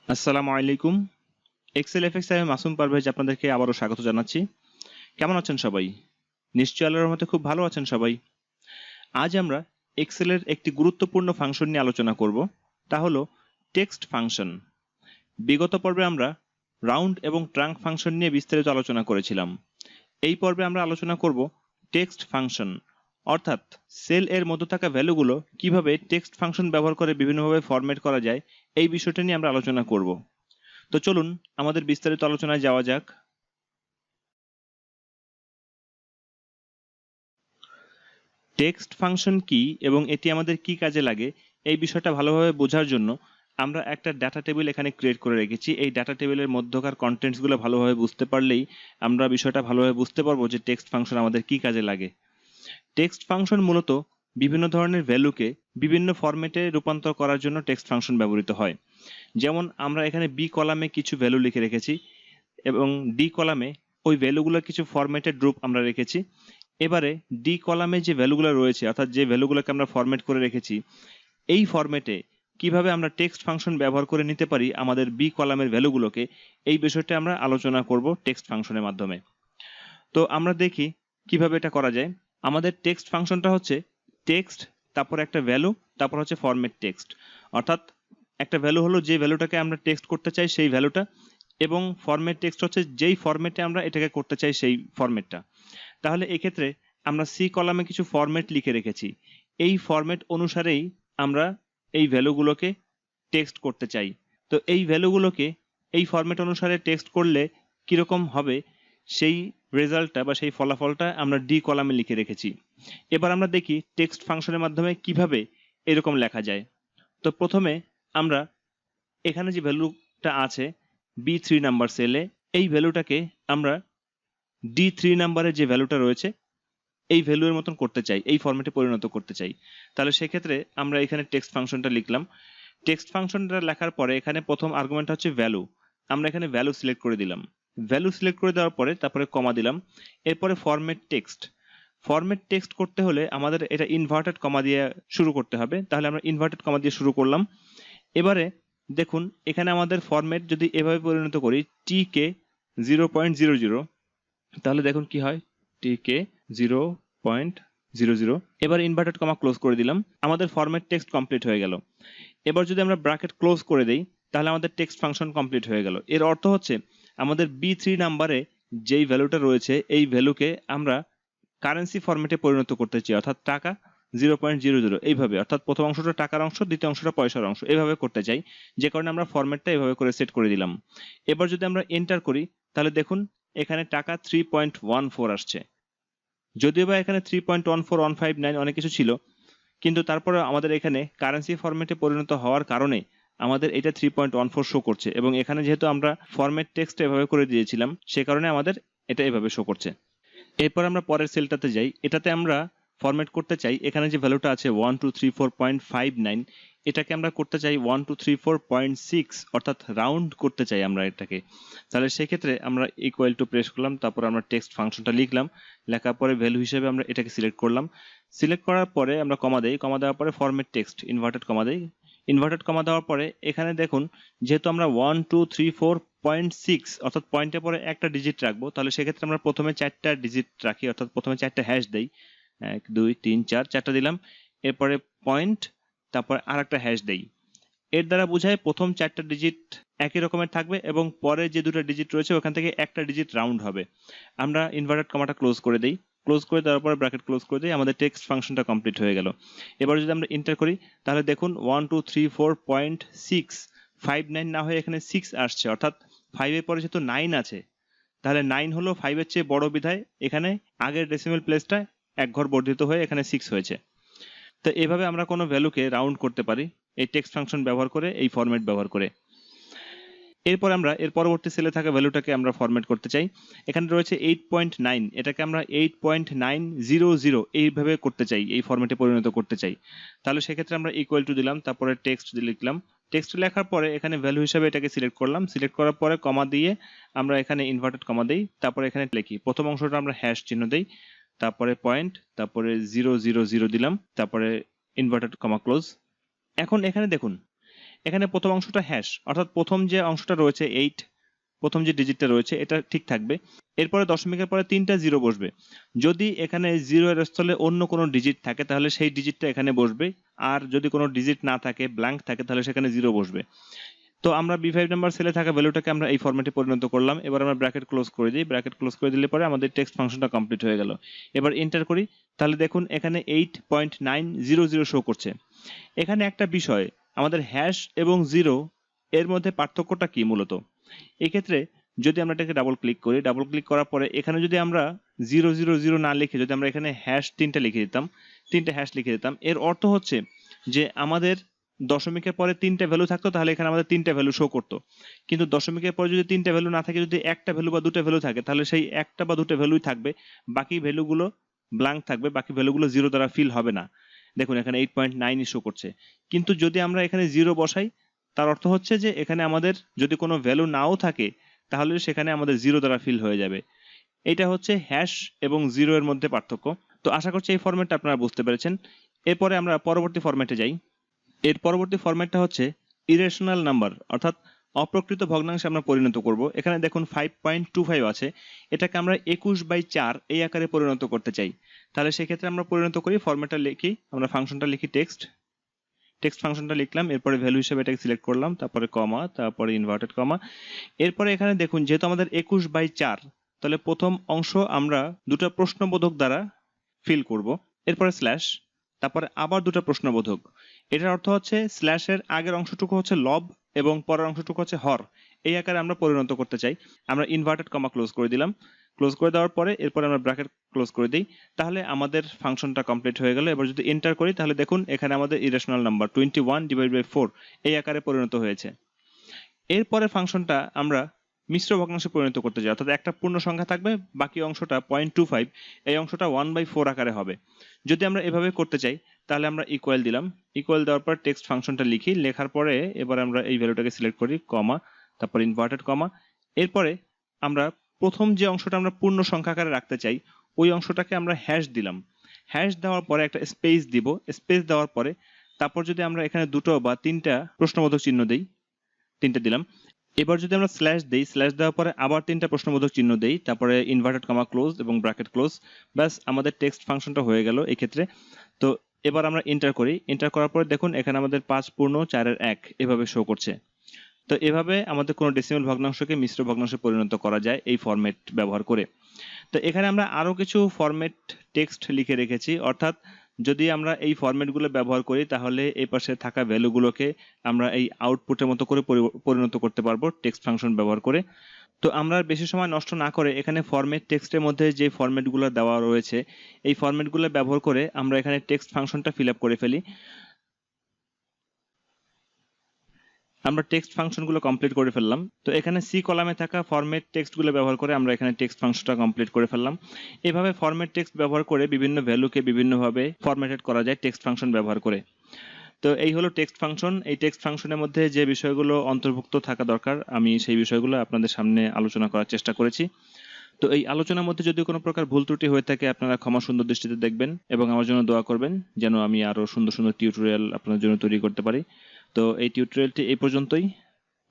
আসসালামু আলাইকুম। Excel FX এর মাসুম পারভেজ আপনাদেরকে আবারও স্বাগত জানাচ্ছি। কেমন আছেন সবাই? নিশ্চয়ই আল্লাহর রহমতে খুব ভালো আছেন সবাই। আজ আমরা এক্সেলের একটি গুরুত্বপূর্ণ ফাংশন নিয়ে আলোচনা করব, তা হলো টেক্সট ফাংশন। বিগত পর্বে আমরা রাউন্ড এবং ট্রাঙ্ক ফাংশন নিয়ে বিস্তারিত আলোচনা করেছিলাম। এই পর্বে আমরা আলোচনা করব টেক্সট ফাংশন, অর্থাৎ সেল এর মধ্যে থাকা ভ্যালুগুলো কিভাবে টেক্সট ফাংশন ব্যবহার করে বিভিন্নভাবে ফরম্যাট করা যায়, এই বিষয়টা নিয়ে আমরা আলোচনা করব। তো চলুন আমাদের বিস্তারিত আলোচনায় যাওয়া যাক। টেক্সট ফাংশন কি এবং এটি আমাদের কি কাজে লাগে, এই বিষয়টা ভালোভাবে বোঝার জন্য আমরা একটা ডাটা টেবিল এখানে ক্রিয়েট করে রেখেছি। এই ডাটা টেবিলের মধ্যকার কন্টেন্টসগুলো ভালোভাবে বুঝতে পারলেই আমরা বিষয়টা ভালোভাবে বুঝতে পারবো যে টেক্সট ফাংশন আমাদের কি কাজে লাগে। টেক্সট ফাংশন মূলত বিভিন্ন ধরনের ভ্যালুকে বিভিন্ন ফরম্যাটে রূপান্তর করার জন্য টেক্সট ফাংশন ব্যবহৃত হয়। যেমন আমরা এখানে বি কলামে কিছু ভ্যালু লিখে রেখেছি এবং ডি কলামে ওই ভ্যালুগুলোর কিছু ফরম্যাটেড রূপ আমরা রেখেছি। এবারে ডি কলামে যে ভ্যালুগুলো রয়েছে, অর্থাৎ যে ভ্যালুগুলোকে আমরা ফরম্যাট করে রেখেছি, এই ফরম্যাটে কিভাবে আমরা টেক্সট ফাংশন ব্যবহার করে নিতে পারি আমাদের বি কলামের ভ্যালুগুলোকে, এই বিষয়টা আমরা আলোচনা করব টেক্সট ফাংশনের মাধ্যমে। তো আমরা দেখি কিভাবে এটা করা যায়। আমাদের টেক্সট ফাংশনটা হচ্ছে টেক্সট, তারপর একটা ভ্যালু, তারপর হচ্ছে ফরম্যাট টেক্সট। অর্থাৎ একটা ভ্যালু হলো যে ভ্যালুটাকে আমরা টেক্সট করতে চাই সেই ভ্যালুটা, এবং ফরম্যাট টেক্সট হচ্ছে যেই ফরম্যাটে আমরা এটাকে করতে চাই সেই ফরম্যাটটা। তাহলে এক্ষেত্রে আমরা সি কলামে কিছু ফরম্যাট লিখে রেখেছি। এই ফরম্যাট অনুসারেই আমরা এই ভ্যালুগুলোকে টেক্সট করতে চাই। তো এই ভ্যালুগুলোকে এই ফরম্যাট অনুসারে টেক্সট করলে কিরকম হবে, সেই রেজাল্টটা বা সেই ফলাফলটা আমরা ডি কলামে লিখে রেখেছি। এবার আমরা দেখি টেক্সট ফাংশনের মাধ্যমে কিভাবে এরকম লেখা যায়। তো প্রথমে আমরা এখানে যে ভ্যালুটা আছে B3 নাম্বার সেলে, এই ভ্যালুটাকে আমরা D3 নাম্বারের যে ভ্যালুটা রয়েছে এই ভ্যালুর মতন করতে চাই, এই ফরম্যাটে পরিণত করতে চাই। তাহলে সেক্ষেত্রে আমরা এখানে টেক্সট ফাংশনটা লিখলাম। টেক্সট ফাংশনটা লেখার পরে এখানে প্রথম আর্গুমেন্ট হচ্ছে ভ্যালু। আমরা এখানে ভ্যালু সিলেক্ট করে দিলাম। ভ্যালু সিলেক্ট করে দেওয়ার পরে তারপরে কমা দিলাম। এরপরে ফরম্যাট টেক্সট। ফরম্যাট টেক্সট করতে হলে আমাদের এটা ইনভার্টেড কমা দিয়ে শুরু করতে হবে। তাহলে আমরা ইনভার্টেড কমা দিয়ে শুরু করলাম। এবারে দেখুন এখানে আমাদের ফরম্যাট যদি এভাবে পরিণত করি টিকে 0.00, তাহলে দেখুন কি হয়, টিকে 0.00। এবার ইনভার্টেড কমা ক্লোজ করে দিলাম। আমাদের ফরম্যাট টেক্সট কমপ্লিট হয়ে গেল। এবার যদি আমরা ব্র্যাকেট ক্লোজ করে দেই তাহলে আমাদের টেক্সট ফাংশন কমপ্লিট হয়ে গেল। এর অর্থ হচ্ছে আমাদের B3 নাম্বারে যেই ভ্যালুটা রয়েছে এই ভ্যালুকে আমরা কারেন্সি ফরম্যাটে পরিণত করতে চাই, অর্থাৎ টাকা 0.00 এইভাবে, অর্থাৎ প্রথম অংশটা টাকার অংশ, দ্বিতীয় অংশটা পয়সার অংশ, এইভাবে করতে চাই। যে কারণে আমরা ফরম্যাটটা এভাবে করে সেট করে দিলাম। এবার যদি আমরা এন্টার করি তাহলে দেখুন এখানে টাকা 3.14 আসছে। যদিও বা এখানে 3.14159 অনেক কিছু ছিল, কিন্তু তারপরে আমাদের এখানে কারেন্সি ফরম্যাটে পরিণত হওয়ার কারণে আমাদের এটা 3.14 শো করছে, এবং এখানে যেহেতু আমরা ফরম্যাট টেক্সট এভাবে করে দিয়েছিলাম সে কারণে আমাদের এটা এভাবে শো করছে। এরপর আমরা পরের সেলটাতে যাই। এটাতে আমরা ফরম্যাট করতে চাই এখানে যে ভ্যালুটা আছে 1234.59, এটাকে আমরা করতে চাই 1234.6, অর্থাৎ রাউন্ড করতে চাই আমরা এটাকে। তাহলে সেক্ষেত্রে আমরা ইকুয়াল টু প্রেস করলাম, তারপর আমরা টেক্সট ফাংশনটা লিখলাম। লেখার পরে ভ্যালু হিসেবে আমরা এটাকে সিলেক্ট করলাম। সিলেক্ট করার পরে আমরা কমা দেই। কমা দেওয়ার পরে ফরম্যাট টেক্সট ইনভার্টেড কমা দেই। ইনভার্টেড কমা দেওয়ার পরে এখানে দেখুন যেহেতু আমরা 1234.6 অর্থাৎ পয়েন্টের পরে একটা ডিজিট রাখবো, তাহলে সেক্ষেত্রে আমরা প্রথমে 4টা ডিজিট রাখি, অর্থাৎ প্রথমে 4টা হ্যাশ দেই। 1 2 3 4, 4টা দিলাম। এরপরে পয়েন্ট, তারপর আরেকটা হ্যাশ দেই। এর দ্বারা বোঝায় প্রথম 4টা ডিজিট একই রকমের থাকবে এবং পরে যে দুটো ডিজিট রয়েছে ওখান থেকে একটা ডিজিট রাউন্ড হবে। আমরা ইনভার্টেড কমাটা ক্লোজ করে দেই। ক্লোজ করে দেওয়ার পরে ব্র্যাকেট ক্লোজ করে দিই। আমাদের টেক্সট ফাংশনটা কমপ্লিট হয়ে গেল। এবার যদি আমরা এন্টার করি তাহলে দেখুন 1234.659 না হয়ে এখানে 6 আসছে, অর্থাৎ 5 এর পরে যেহেতু 9 আছে তাহলে 9 হলো 5 এর চেয়ে বড় বিধায় এখানে আগের ডেসিমেল প্লেসটা এক ঘর বর্ধিত হয়ে এখানে 6 হয়েছে। তো এভাবে আমরা কোনো ভ্যালুকে রাউন্ড করতে পারি এই টেক্সট ফাংশন ব্যবহার করে, এই ফরম্যাট ব্যবহার করে। এরপর আমরা এর পরবর্তী সেলে থাকা ভ্যালুটাকে আমরা ফরম্যাট করতে চাই। এখানে রয়েছে 8.9, এটাকে আমরা 8.900 এইভাবে করতে চাই, এই ফরম্যাটে পরিণত করতে চাই। তাহলে সেক্ষেত্রে আমরা ইকুয়াল টু দিলাম, তারপরে টেক্সট লিখলাম। টেক্সট লেখার পরে এখানে ভ্যালু হিসাবে এটাকে সিলেক্ট করলাম। সিলেক্ট করার পরে কমা দিয়ে আমরা এখানে ইনভার্টেড কমা দেই। তারপরে এখানে লিখি প্রথম অংশটা আমরা হ্যাশ চিহ্ন দেই, তারপরে পয়েন্ট, তারপরে 000 দিলাম, তারপরে ইনভার্টেড কমা ক্লোজ। এখন এখানে দেখুন এখানে প্রথম অংশটা হ্যাশ, অর্থাৎ প্রথম যে অংশটা রয়েছে 8, প্রথম যে ডিজিটটা রয়েছে এটা ঠিক থাকবে। এরপরে দশমিকের পরে 3টা জিরো বসবে। যদি এখানে 0 এর স্থলে অন্য কোনো ডিজিট থাকে তাহলে সেই ডিজিটটা এখানে বসবে, আর যদি কোনো ডিজিট না থাকে, ব্ল্যাঙ্ক থাকে, তাহলে সেখানে 0 বসবে। তো আমরা B5 নাম্বার সেলে থাকা ভ্যালুটাকে আমরা এই ফরম্যাটে পরিণত করলাম। এবার আমরা ব্র্যাকেট ক্লোজ করে দিই। ব্র্যাকেট ক্লোজ করে দিলে পরে আমাদের টেক্সট ফাংশনটা কমপ্লিট হয়ে গেল। এবার এন্টার করি, তাহলে দেখুন এখানে 8.900 শো করছে। এখানে একটা বিষয়, আমাদের হ্যাশ এবং 0 এর মধ্যে পার্থক্যটা কি মূলত? এক্ষেত্রে যদি আমরা এটাকে ডাবল ক্লিক করি, ডাবল ক্লিক করার পরে এখানে যদি আমরা 000 না লিখে যদি আমরা এখানে হ্যাশ 3টা লিখে দিতাম, 3টা হ্যাশ লিখে দিতাম, এর অর্থ হচ্ছে যে আমাদের দশমিকের পরে 3টা ভ্যালু থাকতো, তাহলে এখানে আমাদের 3টা ভ্যালু শো করতো। কিন্তু দশমিকের পরে যদি 3টা ভ্যালু না থাকে, যদি একটা ভ্যালু বা দুটো ভ্যালু থাকে, তাহলে সেই একটা বা দুটো ভ্যালুই থাকবে, বাকি ভ্যালুগুলো ব্ল্যাঙ্ক থাকবে, বাকি ভ্যালুগুলো 0 দ্বারা ফিল হবে না। দেখুন এখানে 8.9 শো করছে। কিন্তু যদি আমরা এখানে 0 বসাই, তার অর্থ হচ্ছে যে এখানে আমাদের যদি কোনো ভ্যালু নাও থাকে, তাহলে সেখানে আমাদের 0 দ্বারা ফিল হয়ে যাবে। এটা হচ্ছে হ্যাশ এবং 0 এর মধ্যে পার্থক্য। তো আশা করছি এই ফরম্যাটটা আপনারা বুঝতে পেরেছেন। এরপরে আমরা পরবর্তী ফরম্যাটে যাই। এর পরবর্তী ফরম্যাটটা হচ্ছে ইরেশনাল নাম্বার, অর্থাৎ অপ্রকৃত ভগ্নাংশে আমরা পরিণত করব। এখানে দেখুন 5.25 আছে, এটাকে আমরা 21/4 এই আকারে পরিণত করতে চাই। তাহলে সেক্ষেত্রে আমরা পরিণত করি, ফরম্যাটটা লিখি, আমরা ফাংশনটা লিখি টেক্সট ফাংশনটা লিখলাম, এরপরে ভ্যালু হিসেবে এটাকে সিলেক্ট করলাম, তারপরে কমা, তারপরে ইনভার্টেড কমা। এরপরে এখানে দেখুন যেহেতু আমাদের 21/4, তাহলে প্রথম অংশ আমরা দুটো প্রশ্নবোধক দ্বারা ফিল করব, এরপরে স্ল্যাশ, তারপরে আবার দুটো প্রশ্নবোধক। এটার অর্থ হচ্ছে স্ল্যাশের আগের অংশটুকু হচ্ছে লব এবং পরের অংশটুকু হচ্ছে হর, এই আকারে আমরা পরিণত করতে চাই। আমরা ইনভার্টেড কমা ক্লোজ করে দিলাম। ক্লোজ করে দেওয়ার পরে এরপরে আমরা ব্র্যাকেট ক্লোজ করে দিই, তাহলে আমাদের ফাংশনটা কমপ্লিট হয়ে গেল। এবার যদি এন্টার করি, তাহলে দেখুন এখানে আমাদের ইরেশনাল নাম্বার 21/4 এই আকারে পরিণত হয়েছে। এরপরে ফাংশনটা আমরা মিশ্র ভগ্নাংশে পরিণত করতে চাই, অর্থাৎ একটা পূর্ণ সংখ্যা থাকবে, বাকি অংশটা 0.25, এই অংশটা 1/4 আকারে হবে। যদি আমরা এভাবে করতে চাই, তাহলে আমরা ইকুয়াল দিলাম। ইকুয়াল দেওয়ার পর টেক্সট ফাংশনটা লিখি, লেখার পরে এবার আমরা এই ভ্যালুটাকে সিলেক্ট করি, কমা, তারপর ইনভার্টেড কমা। এরপরে আমরা প্রথম যে অংশটা আমরা পূর্ণ সংখ্যা আকারে রাখতে চাই, ওই অংশটাকে আমরা হ্যাশ দিলাম। হ্যাশ দেওয়ার পরে একটা স্পেস দিব, স্পেস দেওয়ার পরে তারপর যদি আমরা এখানে দুটো বা তিনটা প্রশ্নবোধক চিহ্ন দেই, 3টা দিলাম। এবার যদি আমরা স্ল্যাশ দেই, স্ল্যাশ দেওয়ার পরে আবার 3টা প্রশ্নবোধক চিহ্ন দেই, তারপরে ইনভার্টেড কমা ক্লোজ এবং ব্র্যাকেট ক্লোজ, ব্যাস আমাদের টেক্সট ফাংশনটা হয়ে গেল এই ক্ষেত্রে। তো এবার আমরা এন্টার করি, এন্টার করার পরে দেখুন এখানে আমাদের 5 পূর্ণ 4-এর 1 এভাবে শো করছে। তো এভাবে আমাদের কোনো ডেসিমাল ভগ্নাংশকে মিশ্র ভগ্নাংশে পরিণত করা যায় এই ফরম্যাট ব্যবহার করে। তো এখানে আমরা আরো কিছু ফরম্যাট টেক্সট লিখে রেখেছি, অর্থাৎ যদি আমরা এই ফরম্যাটগুলো ব্যবহার করি, তাহলে এই পাশে থাকা ভ্যালুগুলোকে আমরা এই আউটপুটের মতো করে পরিণত করতে পারবো টেক্সট ফাংশন ব্যবহার করে। তো আমরা আর বেশি সময় নষ্ট না করে এখানে ফরম্যাট টেক্সটের মধ্যে যে ফরম্যাটগুলো দেওয়া রয়েছে, এই ফরম্যাটগুলো ব্যবহার করে আমরা এখানে টেক্সট ফাংশনটা ফিল আপ করে ফেলি। আমরা টেক্সট ফাংশনগুলো কমপ্লিট করে ফেললাম। তো এখানে সি কলামে থাকা ফরম্যাট টেক্সটগুলো ব্যবহার করে আমরা এখানে টেক্সট ফাংশনটা কমপ্লিট করে ফেললাম। এভাবে ফরম্যাট টেক্সট ব্যবহার করে বিভিন্ন ভ্যালুকে বিভিন্নভাবে ফরম্যাটেড করা যায় টেক্সট ফাংশন ব্যবহার করে। তো এই হলো টেক্সট ফাংশন। এই টেক্সট ফাংশনের মধ্যে যে বিষয়গুলো অন্তর্ভুক্ত থাকা দরকার, আমি সেই বিষয়গুলো আপনাদের সামনে আলোচনা করার চেষ্টা করেছি। তো এই আলোচনার মধ্যে যদি কোনো প্রকার ভুল ত্রুটি হয়ে থাকে, আপনারা ক্ষমা সুন্দর দৃষ্টিতে দেখবেন এবং আমার জন্য দোয়া করবেন যেন আমি আরো সুন্দর সুন্দর টিউটোরিয়াল আপনাদের জন্য তৈরি করতে পারি। তো এই টিউটোরিয়ালটি এই পর্যন্তই।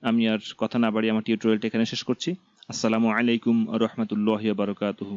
আমি আর কথা না বাড়িয়ে আমার টিউটোরিয়ালটি এখানে শেষ করছি। আসসালামু আলাইকুম ওয়া রাহমাতুল্লাহি ওয়া বারাকাতুহু।